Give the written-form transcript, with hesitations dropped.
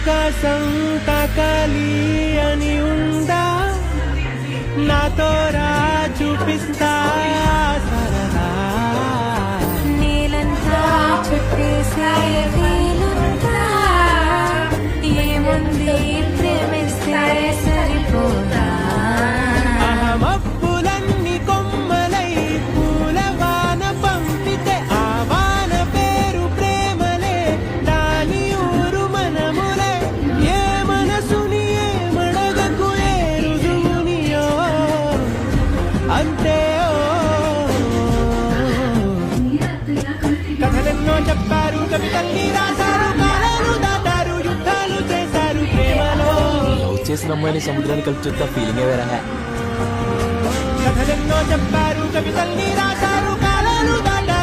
ఆకాశం తాకాలి అని ఉందా, నాతో రా చూపిస్తా సరదా. నీలంతా చుట్టేసే వేలంతా, ఏముంది ప్రేమిస్తే సరిపోదా. మబ్బులన్నీ కొమ్మలై పూలవాన పంపితే ఆ వాన పేరు ప్రేమలే, దాని ఊరు మనములే. ఏ మనసుని ఏమడగకు, ఏ రుజువునియో అంతే. కథలెన్నో చెప్పారు, కవితల్ని రాశారు, కాలాలు దాటారు, యుద్ధాలు చేశారు ప్రేమలో. లవ్ చేసిన అమ్మాయిని సముద్రాన్ని కలిపి చూస్తా ఫీలింగే వేరే. కథలెన్నో చెప్పారు, కవితల్ని రాశారు,